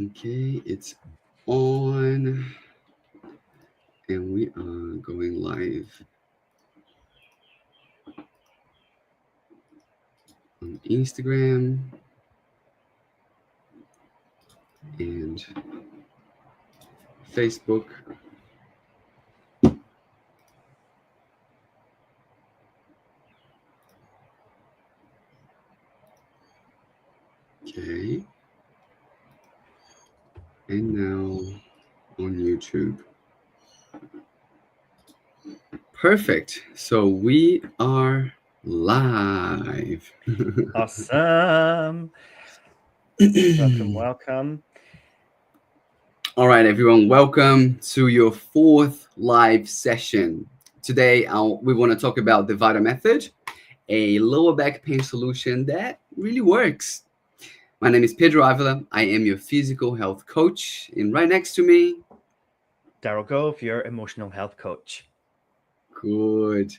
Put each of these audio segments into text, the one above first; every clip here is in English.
Okay, it's on, and we are going live on Instagram and Facebook. Okay, and now on YouTube. Perfect. So we are live. Awesome. Welcome, welcome. All right, everyone, welcome to your fourth live session. Today, we want to talk about the Vita Method, a lower back pain solution that really works. My name is Pedro Avila. I am your physical health coach, and right next to me, Daryl Gove, your emotional health coach. good.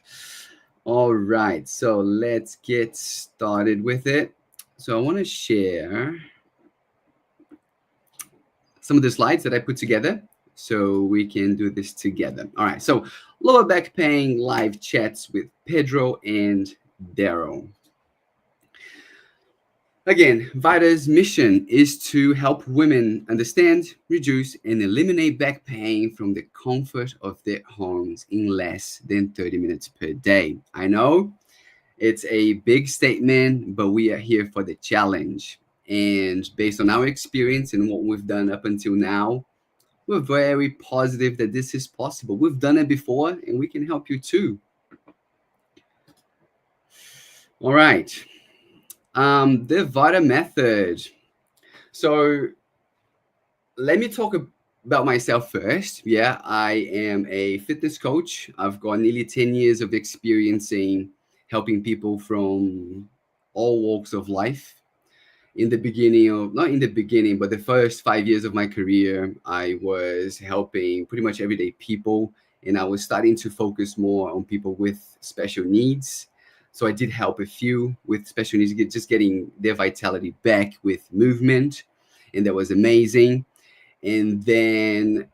All right, so let's get started with it. So I want to share some of the slides that I put together so we can do this together. All right, so lower back pain live chats with Pedro and Daryl. Again, Vita's mission is to help women understand, reduce, and eliminate back pain from the comfort of their homes in less than 30 minutes per day. I know it's a big statement, but we are here for the challenge. And based on our experience and what we've done up until now, we're very positive that this is possible. We've done it before and we can help you too. All right. The Vita Method. So let me talk about myself first. Yeah, I am a fitness coach. I've got nearly 10 years of experiencing helping people from all walks of life. In the beginning of, not in the beginning, but the first 5 years of my career, I was helping pretty much everyday people. And I was starting to focus more on people with special needs. So I did help a few with special needs, just getting their vitality back with movement. And that was amazing. And then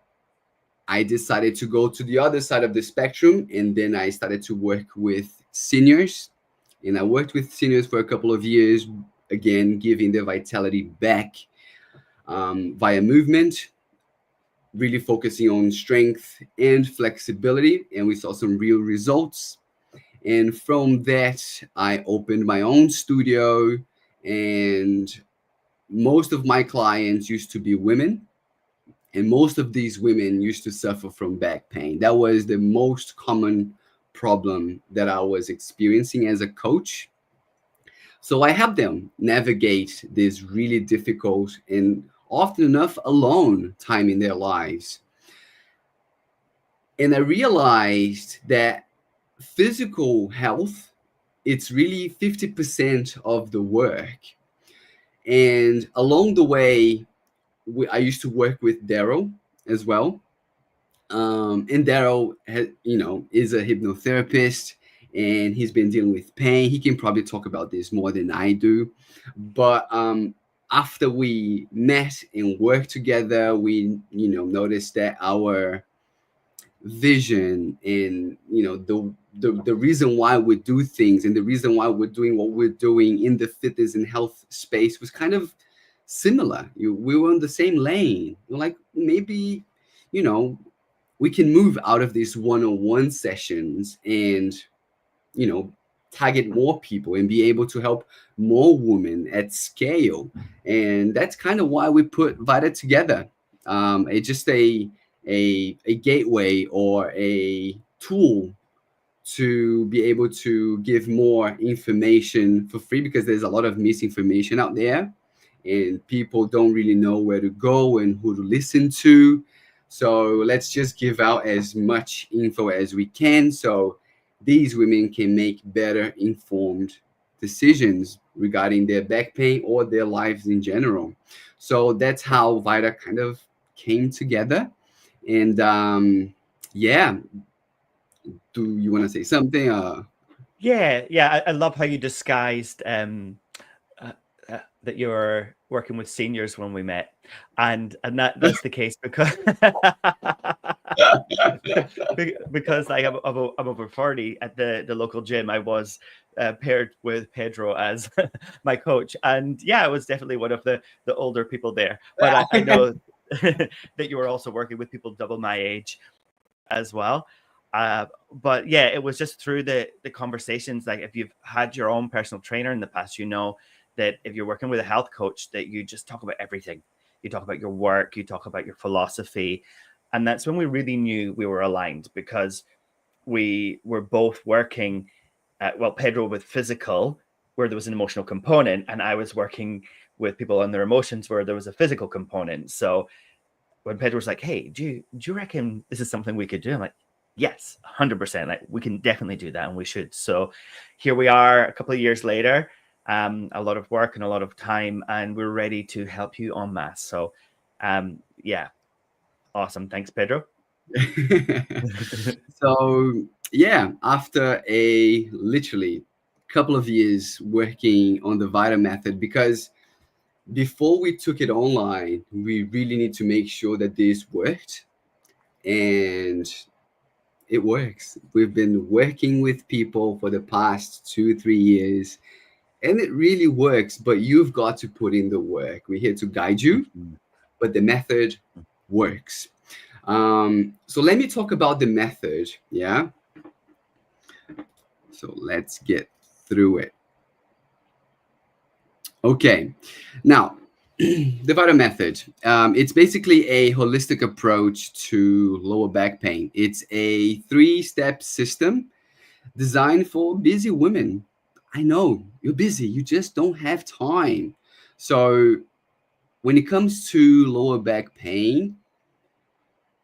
I decided to go to the other side of the spectrum. And then I started to work with seniors. And I worked with seniors for a couple of years, again, giving their vitality back via movement, really focusing on strength and flexibility. And we saw some real results. And from that, I opened my own studio. And most of my clients used to be women. And most of these women used to suffer from back pain. That was the most common problem that I was experiencing as a coach. So I help them navigate this really difficult and often enough alone time in their lives. And I realized that physical health, it's really 50% of the work. And along the way, I used to work with Daryl as well. And Daryl, is a hypnotherapist, and he's been dealing with pain. He can probably talk about this more than I do. But after we met and worked together, we, noticed that our vision and the reason why we do things and the reason why we're doing what we're doing in the fitness and health space was kind of similar. We were in the same lane. We're like, maybe, you know we can move out of these one-on-one sessions and you know target more people and be able to help more women at scale. And that's kind of why we put Vita together. It's just a gateway or a tool to be able to give more information for free, because there's a lot of misinformation out there and people don't really know where to go and who to listen to. So let's just give out as much info as we can so these women can make better informed decisions regarding their back pain or their lives in general. So that's how Vita kind of came together. And yeah, do you want to say something? Yeah, I love how you disguised uh, that you were working with seniors when we met, and that's the case because because I'm over 40 at the local gym. I was paired with Pedro as my coach, and yeah, I was definitely one of the older people there. But I know that you were also working with people double my age as well. But yeah, it was just through the conversations. Like if you've had your own personal trainer in the past, you know that if you're working with a health coach, that you just talk about everything. You talk about your work, you talk about your philosophy, and that's when we really knew we were aligned because we were both working well, Pedro with physical, where there was an emotional component, and I was working with people on their emotions where there was a physical component. So when Pedro was like, "Hey, do you reckon this is something we could do?" I'm like, "Yes, 100%. Like we can definitely do that, and we should." So here we are, a couple of years later, a lot of work and a lot of time, and we're ready to help you en masse. So, yeah, awesome. Thanks, Pedro. So yeah, after a literally couple of years working on the Vita method, because before we took it online, we really need to make sure that this worked, and it works. We've been working with people for the past 2, 3 years, and it really works. But you've got to put in the work. We're here to guide you, Mhm. but the method works. So let me talk about the method. Yeah. So let's get through it. Okay. Now, the Vita method. It's basically a holistic approach to lower back pain. It's a 3-step system designed for busy women. I know you're busy, you just don't have time. So, when it comes to lower back pain,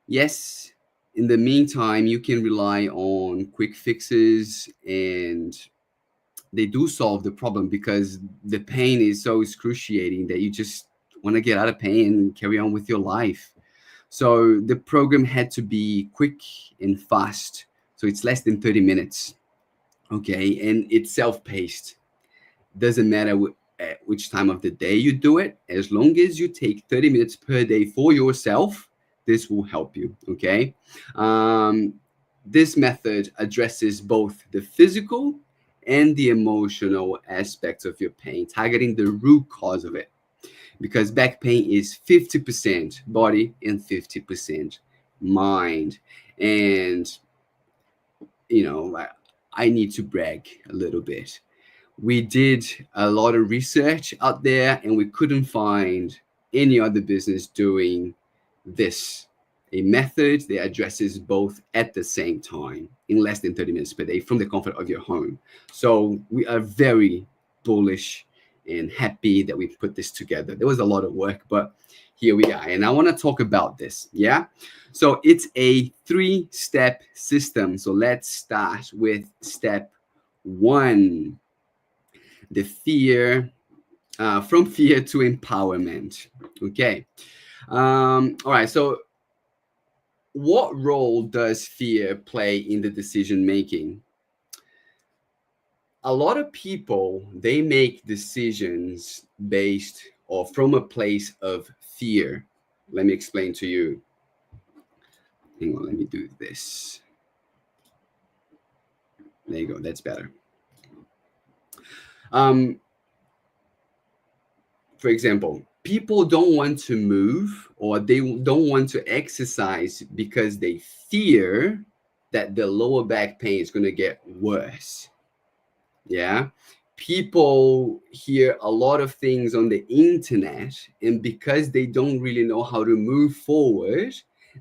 yes, in the meantime, you can rely on quick fixes, and they do solve the problem because the pain is so excruciating that you just want to get out of pain and carry on with your life. So the program had to be quick and fast. So it's less than 30 minutes. Okay. And it's self paced. Doesn't matter at which time of the day you do it, as long as you take 30 minutes per day for yourself, this will help you. Okay. Um, this method addresses both the physical and the emotional aspects of your pain, targeting the root cause of it. Because back pain is 50% body and 50% mind. And, I need to brag a little bit. We did a lot of research out there, and we couldn't find any other business doing this, a method that addresses both at the same time in less than 30 minutes per day from the comfort of your home. So we are very bullish and happy that we put this together. There was a lot of work, but here we are. And I want to talk about this. Yeah. So it's a 3-step system. So let's start with step 1, the fear, from fear to empowerment. Okay. All right. So, what role does fear play in the decision making? A lot of people, they make decisions based or from a place of fear. Let me explain to you. Hang on, let me do this. There you go. That's better. Um, for example, people don't want to move or they don't want to exercise because they fear that the lower back pain is going to get worse. Yeah. People hear a lot of things on the internet, and because they don't really know how to move forward,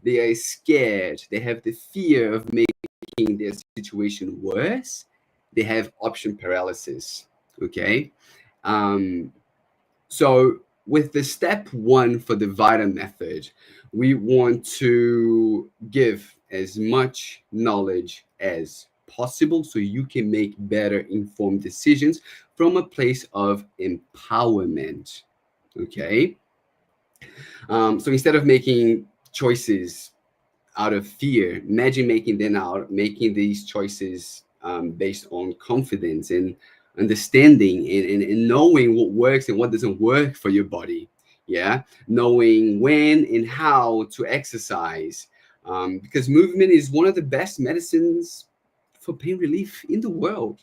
they are scared. They have the fear of making their situation worse. They have option paralysis. Okay. Um, so, with the step 1 for the Vita method, we want to give as much knowledge as possible so you can make better informed decisions from a place of empowerment. Okay. So, instead of making choices out of fear, imagine making these choices based on confidence and understanding and knowing what works and what doesn't work for your body. Yeah, knowing when and how to exercise, because movement is one of the best medicines for pain relief in the world.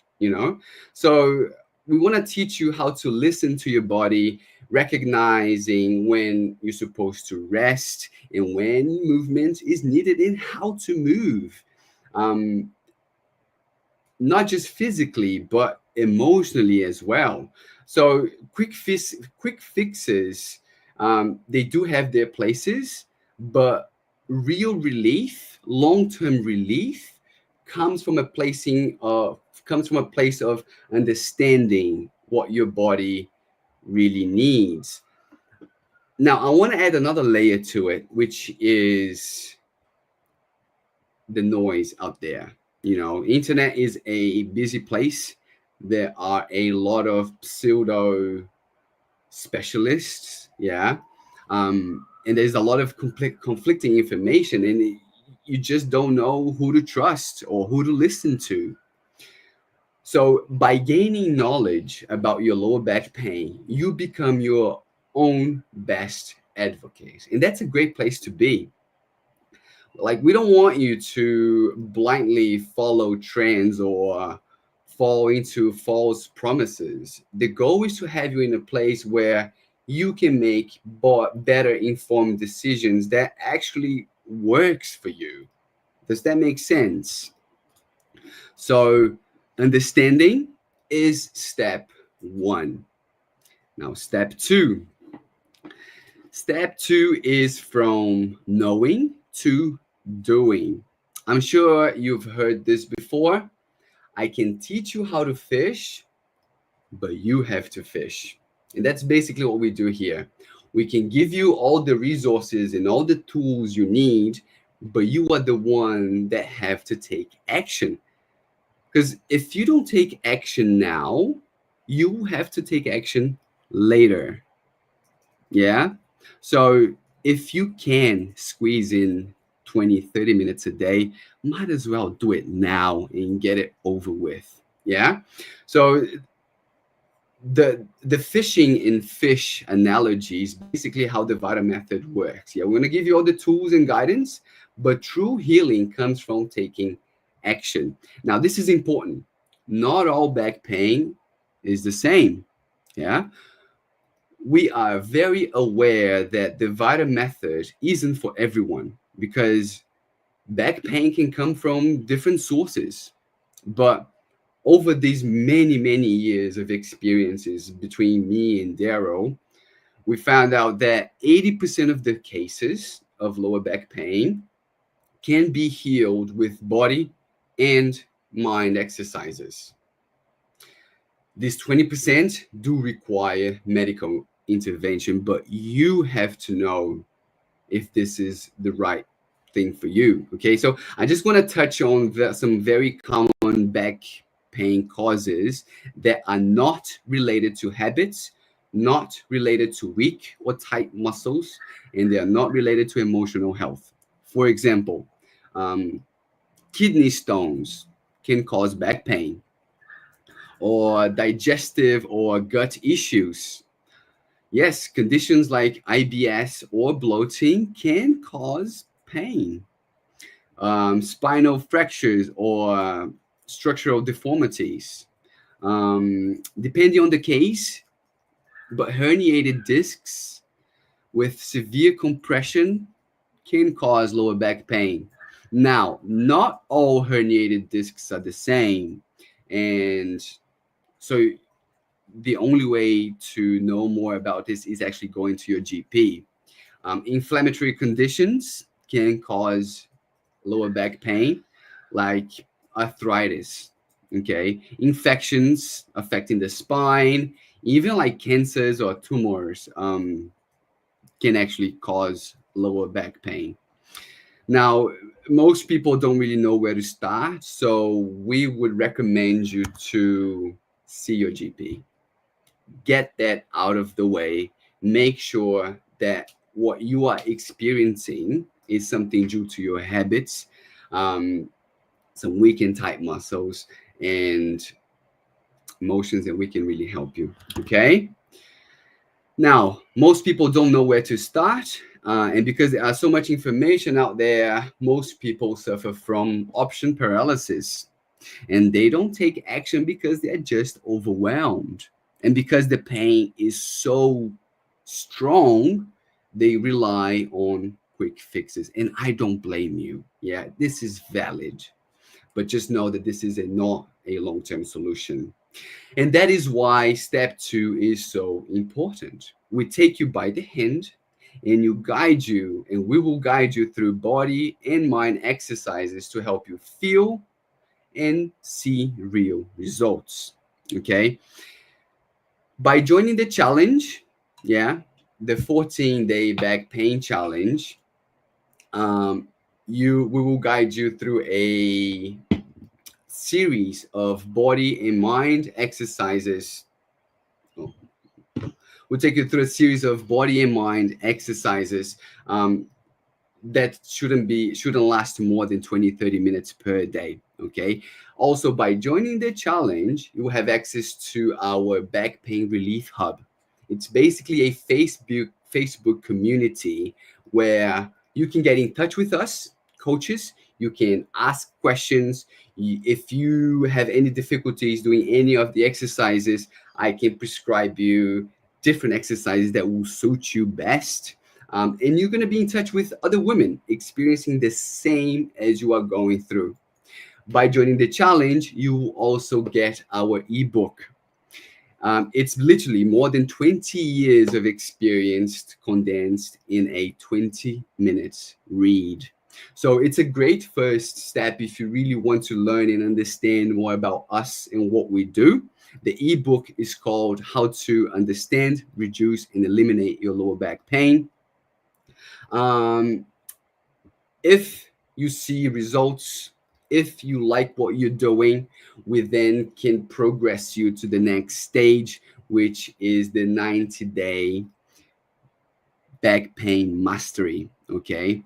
So we want to teach you how to listen to your body, recognizing when you're supposed to rest and when movement is needed, and how to move. Um, Not just physically but emotionally as well. So quick fixes, they do have their places, but real relief, long-term relief, comes from a place of understanding what your body really needs. Now I want to add another layer to it, which is the noise out there. Internet is a busy place. There are a lot of pseudo specialists, yeah, and there's a lot of conflicting information, and you just don't know who to trust or who to listen to. So by gaining knowledge about your lower back pain, you become your own best advocate, and that's a great place to be. Like, we don't want you to blindly follow trends or fall into false promises. The goal is to have you in a place where you can make better informed decisions that actually works for you. Does that make sense? So understanding is step one. Now step two is from knowing to doing. I'm sure you've heard this before. I can teach you how to fish, but you have to fish. And that's basically what we do here. We can give you all the resources and all the tools you need, but you are the one that have to take action. Because if you don't take action now, you have to take action later. Yeah. So if you can squeeze in 20, 30 minutes a day, might as well do it now and get it over with. Yeah. So the fishing and fish analogy is basically how the Vita method works. Yeah, we're going to give you all the tools and guidance, but true healing comes from taking action. Now, this is important. Not all back pain is the same. Yeah, we are very aware that the Vita method isn't for everyone, because back pain can come from different sources. But over these many, many years of experiences between me and Daryl, we found out that 80% of the cases of lower back pain can be healed with body and mind exercises. These 20% do require medical intervention, but you have to know if this is the right thing for you. Okay, so I just want to touch on some very common back pain causes that are not related to habits, not related to weak or tight muscles, and they are not related to emotional health. For example, um, kidney stones can cause back pain, or digestive or gut issues. Yes, conditions like IBS or bloating can cause pain. Spinal fractures or structural deformities. Depending on the case, but herniated discs with severe compression can cause lower back pain. Now, not all herniated discs are the same. And so the only way to know more about this is actually going to your GP. Inflammatory conditions can cause lower back pain, like arthritis, okay? Infections affecting the spine, even like cancers or tumors, can actually cause lower back pain. Now, most people don't really know where to start, so we would recommend you to see your GP. Get that out of the way. Make sure that what you are experiencing is something due to your habits, um, some weak and tight muscles, and emotions, and we can really help you. Okay. Now, most people don't know where to start. And because there are so much information out there, most people suffer from option paralysis, and they don't take action because they're just overwhelmed. And because the pain is so strong, they rely on quick fixes. And I don't blame you. Yeah, this is valid. But just know that this is not a long term solution. And that is why step two is so important. We take you by the hand and we will guide you through body and mind exercises to help you feel and see real results. Okay. By joining the challenge, yeah, the 14-day back pain challenge, um, we will guide you through a series of body and mind exercises. Oh, we'll take you through a series of body and mind exercises that shouldn't last more than 20-30 minutes per day. Okay. Also, by joining the challenge, you will have access to our back pain relief hub. It's basically a Facebook community where you can get in touch with us coaches. You can ask questions. If you have any difficulties doing any of the exercises, I can prescribe you different exercises that will suit you best. And you're going to be in touch with other women experiencing the same as you are going through. By joining the challenge, you will also get our ebook. It's literally more than 20 years of experience condensed in a 20 minutes read. So it's a great first step if you really want to learn and understand more about us and what we do. The ebook is called How to Understand, Reduce, and Eliminate Your Lower Back Pain. Um, if you see results, if you like what you're doing, we then can progress you to the next stage, which is the 90-day back pain mastery. Okay.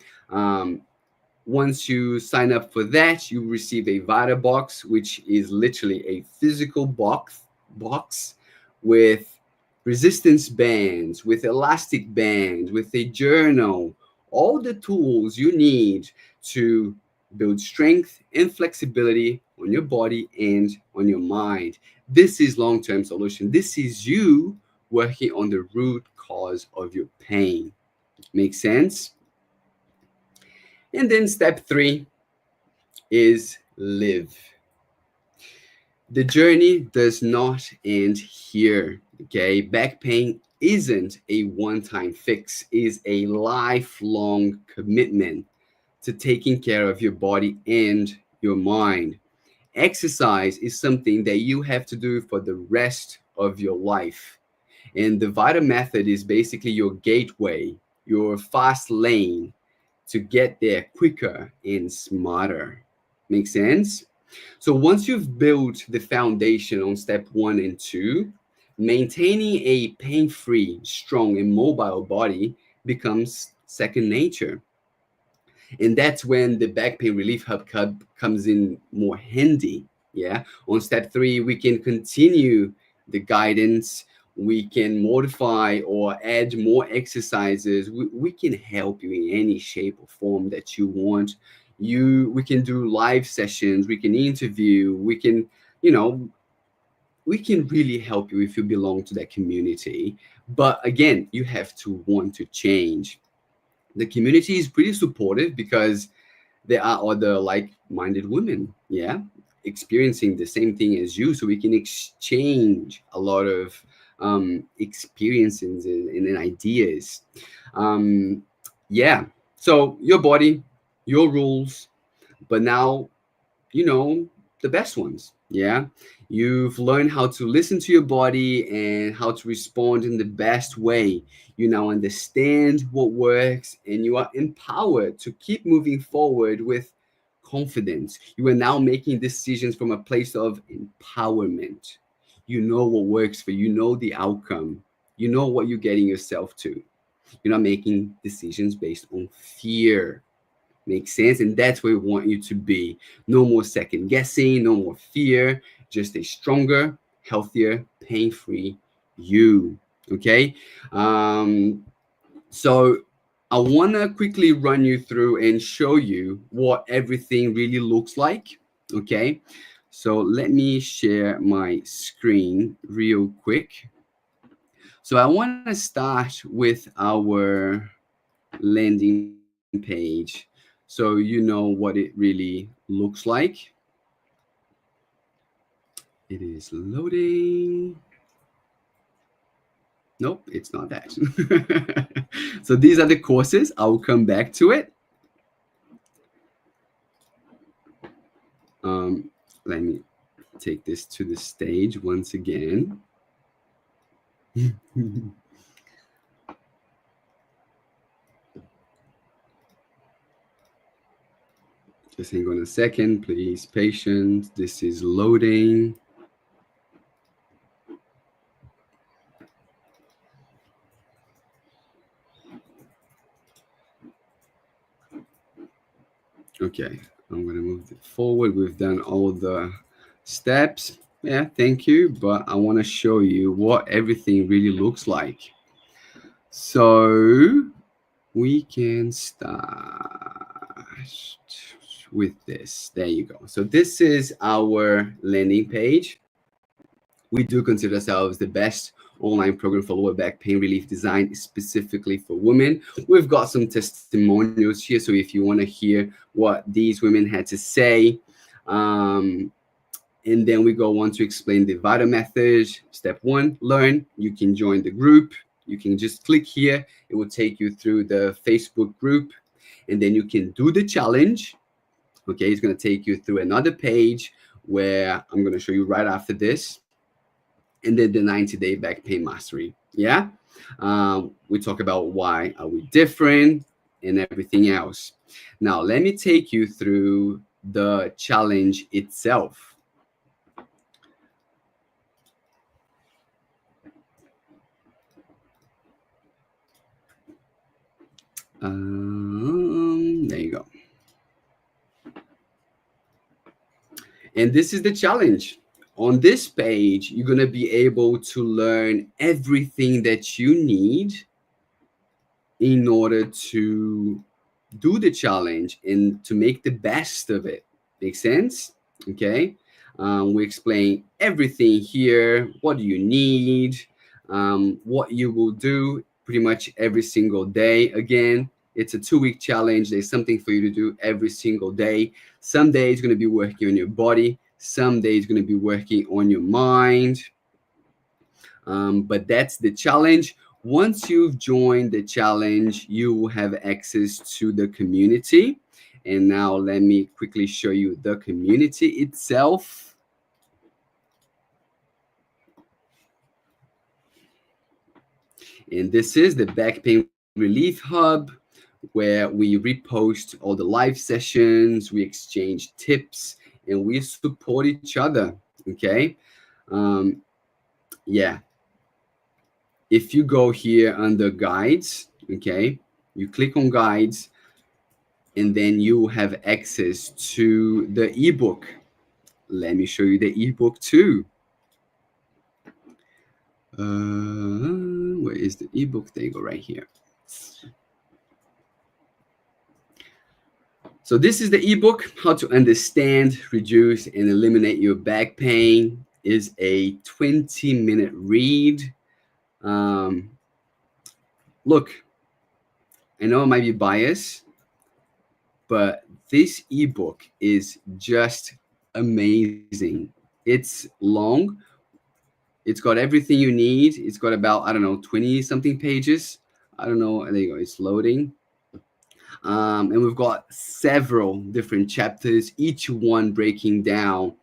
Once you sign up for that, you receive a Vita box, which is literally a physical box with resistance bands, with elastic bands, with a journal, all the tools you need to build strength and flexibility on your body and on your mind. This is long-term solution. This is you working on the root cause of your pain. Make sense? And then step three is live. The journey does not end here. Okay, back pain isn't a one-time fix, is a lifelong commitment to taking care of your body and your mind. Exercise is something that you have to do for the rest of your life. And the Vita Method is basically your gateway, your fast lane to get there quicker and smarter. Make sense? So once you've built the foundation on step one and two, maintaining a pain-free, strong, and mobile body becomes second nature. And that's when the back pain relief hub comes in more handy. Yeah. On step three, we can continue the guidance. We can modify or add more exercises. We can help you in any shape or form that you want. We can do live sessions. We can interview. You know, we can really help you if you belong to that community. But again, you have to want to change. The community is pretty supportive because there are other like-minded women, yeah, experiencing the same thing as you, so we can exchange a lot of experiences and ideas. um, yeah, so your body, your rules, but now you know the best ones. Yeah, you've learned how to listen to your body and how to respond in the best way. You now understand what works, and you are empowered to keep moving forward with confidence. You are now making decisions from a place of empowerment. You know what works for you, you know the outcome, you know what you're getting yourself to. You're not making decisions based on fear. Makes sense? And that's where we want you to be. No more second guessing, no more fear, just a stronger, healthier, pain-free you. Okay. So I want to quickly run you through and show you what everything really looks like. Okay. So let me share my screen real quick. So I want to start with our landing page so you know what it really looks like. It is loading. Nope, it's not that. So these are the courses. I will come back to it. Um, Let me take this to the stage once again. Just hang on a second, please. Patience. This is loading. Okay, I'm gonna move it forward. We've done all the steps. Yeah, thank you. But I want to show you what everything really looks like. So we can start with this. There you go. So this is our landing page. We do consider ourselves the best online program for lower back pain relief designed specifically for women. We've got some testimonials here, so if you want to hear what these women had to say, and then we go on to explain the Vita Method. Step one, learn. You can join the group. You can just click here. It will take you through the Facebook group, and then you can do the challenge. Okay, it's going to take you through another page where I'm going to show you right after this, and then the 90-day back pain mastery. Yeah, we talk about why are we different and everything else. Now, let me take you through the challenge itself. There you go. And this is the challenge. On this page, you're going to be able to learn everything that you need in order to do the challenge and to make the best of it. Make sense? Okay. We explain everything here. What do you need? What you will do pretty much every single day. Again, it's a 2-week challenge. There's something for you to do every single day. Some days going to be working on your body. Some days going to be working on your mind. But that's the challenge. Once you've joined the challenge, you will have access to the community. And now let me quickly show you the community itself. And this is the Back Pain Relief Hub, where we repost all the live sessions, we exchange tips, and we support each other. Okay. Yeah. If you go here under guides, okay, you click on guides, and then you have access to the ebook. Let me show you the ebook too. Where is the ebook? There you go, right here. So this is the ebook, How to Understand, Reduce, and Eliminate Your Back Pain. Is a 20-minute read. Look, I know it might be biased, but this ebook is just amazing. It's long. It's got everything you need. It's got about, I don't know, 20 something pages. I don't know. There you go. It's loading. And we've got several different chapters, each one breaking down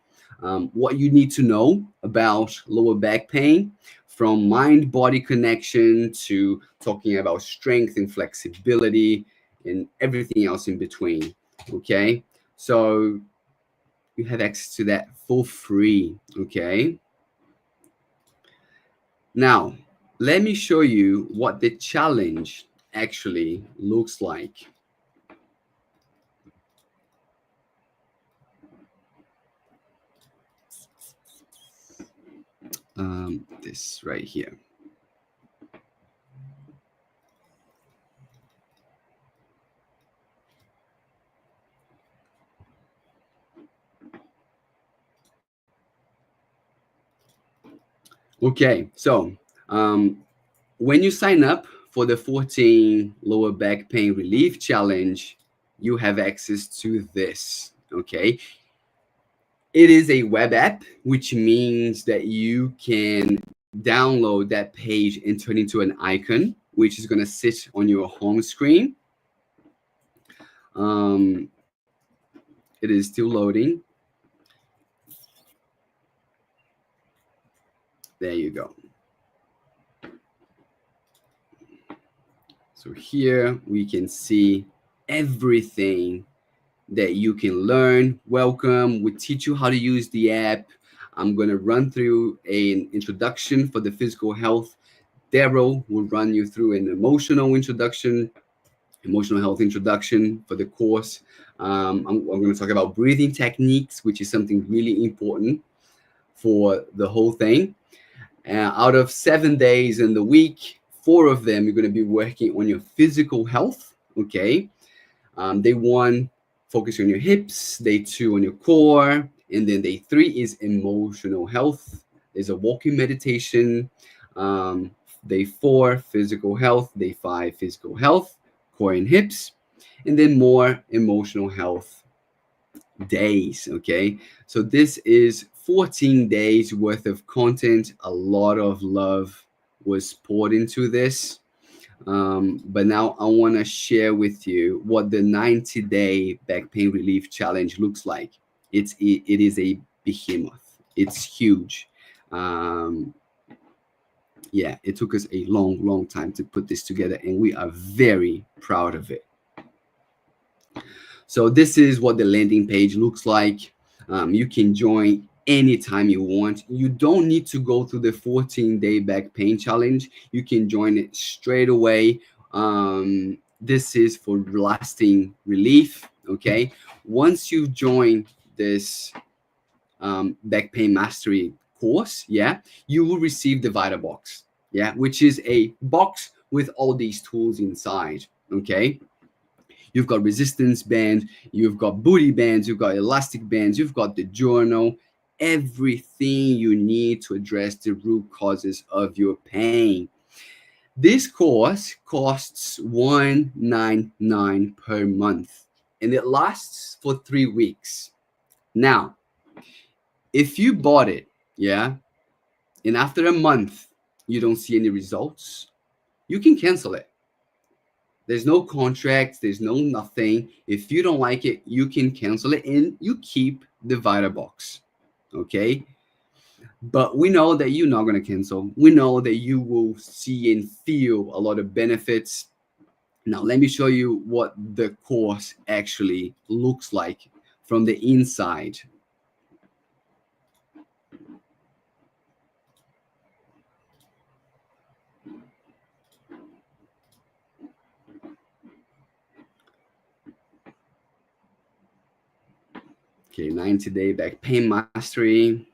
what you need to know about lower back pain, from mind-body connection to talking about strength and flexibility and everything else in between. Okay, so you have access to that for free. Okay, now let me show you what the challenge actually looks like. This right here. Okay, so when you sign up for the 14 lower back pain relief challenge, you have access to this. Okay, it is a web app, which means that you can download that page and turn into an icon, which is going to sit on your home screen. Um, it is still loading. There you go. So here we can see everything that you can learn. Welcome. We teach you how to use the app. I'm going to run through an introduction for the physical health. Daryl will run you through an emotional health introduction for the course. I'm going to talk about breathing techniques, which is something really important for the whole thing. Out of 7 days in the week, 4 of them you're going to be working on your physical health. Okay. Day one, focus on your hips. Day two, on your core. And then day three is emotional health. There's a walking meditation. Day four, physical health. Day five, physical health, core and hips. And then more emotional health days. Okay. So this is 14 days worth of content. A lot of love was poured into this. But now I want to share with you what the 90-day back pain relief challenge looks like. It is a behemoth. It's huge. Um, yeah, it took us a long time to put this together, and we are very proud of it. So this is what the landing page looks like. You can join anytime you want. You don't need to go through the 14-day back pain challenge. You can join it straight away. This is for lasting relief. Okay. Once you join this back pain mastery course, yeah, you will receive the Vita box, yeah, which is a box with all these tools inside. Okay. You've got resistance band, you've got booty bands, you've got elastic bands, you've got the journal, everything you need to address the root causes of your pain. This course costs $199 per month, and it lasts for 3 weeks. Now, if you bought it, yeah, and after a month you don't see any results, you can cancel it. There's no contracts, there's no nothing. If you don't like it, you can cancel it and you keep the Vita box. Okay. But we know that you're not going to cancel. We know that you will see and feel a lot of benefits. Now, let me show you what the course actually looks like from the inside. Okay, 90-day back pain mastery.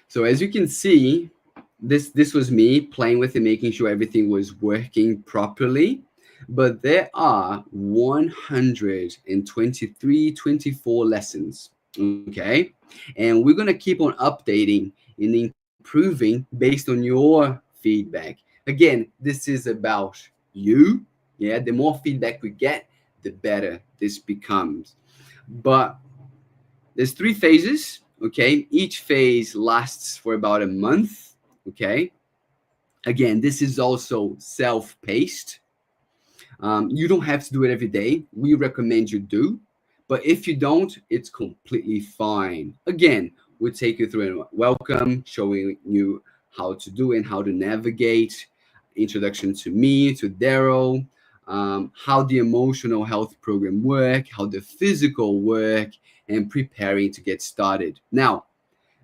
So as you can see, this was me playing with it, making sure everything was working properly. But there are 124 lessons. Okay. And we're going to keep on updating and improving based on your feedback. Again, this is about you. Yeah. The more feedback we get, the better this becomes. But there's 3 phases. Okay. Each phase lasts for about a month. Okay. Again, this is also self-paced. You don't have to do it every day. We recommend you do. But if you don't, it's completely fine. Again, we'll take you through a welcome, showing you how to do and how to navigate, introduction to me, to Daryl, how the emotional health program work, how the physical work, and preparing to get started. Now,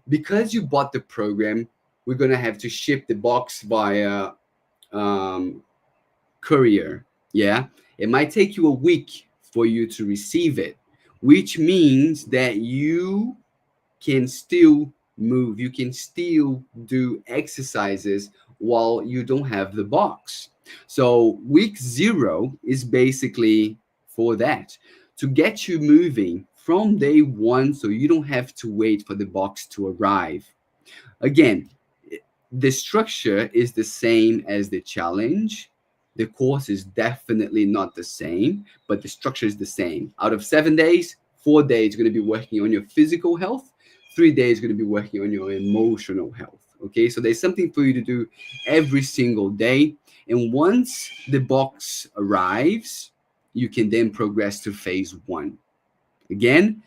because you bought the program, we're going to have to ship the box via um, courier. Yeah. It might take you a week for you to receive it, which means that you can still move. You can still do exercises while you don't have the box. So week 0 is basically for that, to get you moving from day 1 so you don't have to wait for the box to arrive. Again, the structure is the same as the challenge. The course is definitely not the same, but the structure is the same. Out of 7 days, 4 days going to be working on your physical health, 3 days going to be working on your emotional health. Okay, so there's something for you to do every single day. And once the box arrives, you can then progress to phase 1. Again,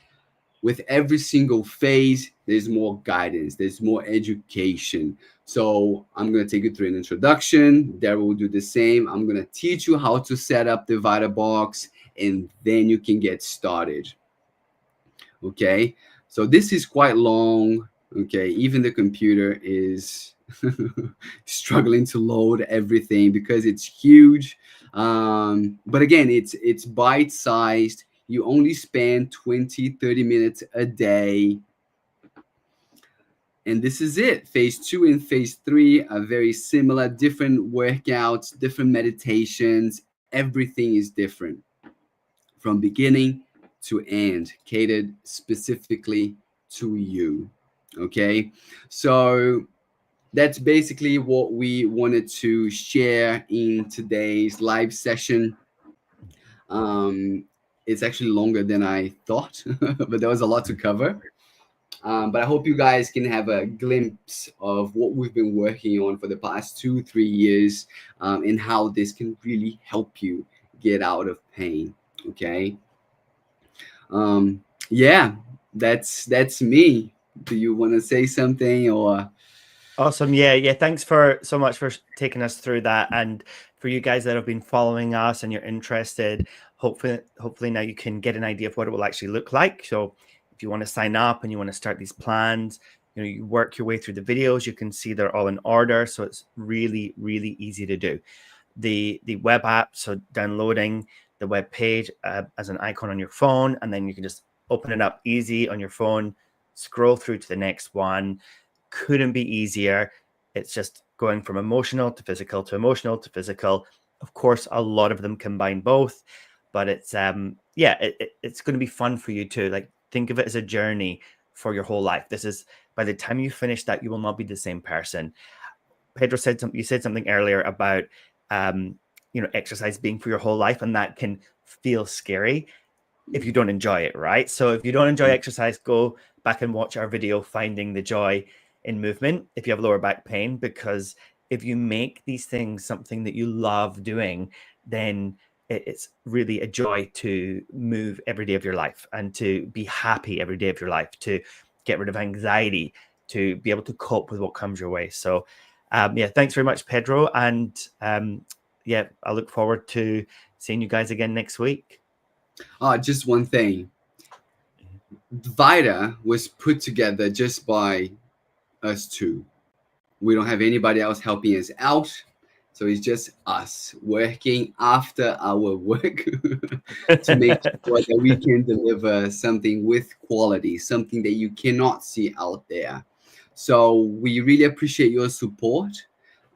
with every single phase, there's more guidance, there's more education. So I'm going to take you through an introduction. Daryl will do the same. I'm going to teach you how to set up the Vita box, and then you can get started. Okay, so this is quite long. Okay, even the computer is struggling to load everything because it's huge. But again, it's bite sized. You only spend 20-30 minutes a day. And this is it. Phase 2 and phase 3 are very similar, different workouts, different meditations. Everything is different from beginning to end, catered specifically to you. Okay. So that's basically what we wanted to share in today's live session. Um, it's actually longer than I thought, but there was a lot to cover. But I hope you guys can have a glimpse of what we've been working on for the past 2-3 years, and how this can really help you get out of pain. Okay. Um, yeah, that's me. Do you want to say something or? Awesome. Yeah. Thanks for so much for taking us through that. And for you guys that have been following us and you're interested, hopefully now you can get an idea of what it will actually look like. So if you want to sign up and you want to start these plans, you work your way through the videos, you can see they're all in order. So it's really, really easy to do. The web app, so downloading the web page as an icon on your phone, and then you can just open it up easy on your phone, scroll through to the next one. Couldn't be easier. It's just going from emotional to physical to emotional to physical. Of course, a lot of them combine both, but it's it's going to be fun for you too. Like, think of it as a journey for your whole life. This is, by the time you finish that, you will not be the same person. Pedro said something. You said something earlier about exercise being for your whole life, and that can feel scary if you don't enjoy it, right? So if you don't enjoy exercise, go back and watch our video, Finding the Joy in Movement, if you have lower back pain, because if you make these things something that you love doing, then it's really a joy to move every day of your life and to be happy every day of your life, to get rid of anxiety, to be able to cope with what comes your way. So thanks very much, Pedro. And I look forward to seeing you guys again next week. Just one thing. Vita was put together just by us two. We don't have anybody else helping us out. So it's just us working after our work to make sure that we can deliver something with quality, something that you cannot see out there. So we really appreciate your support.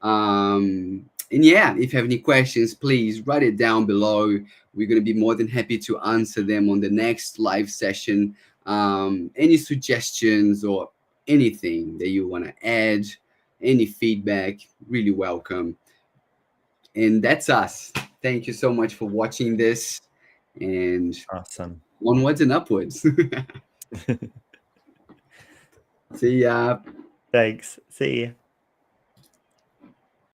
And yeah, if you have any questions, please write it down below. We're going to be more than happy to answer them on the next live session. Any suggestions or anything that you want to add, any feedback, really welcome. And that's us. Thank you so much for watching this, and Awesome. onwards and upwards. See ya. Thanks. See you.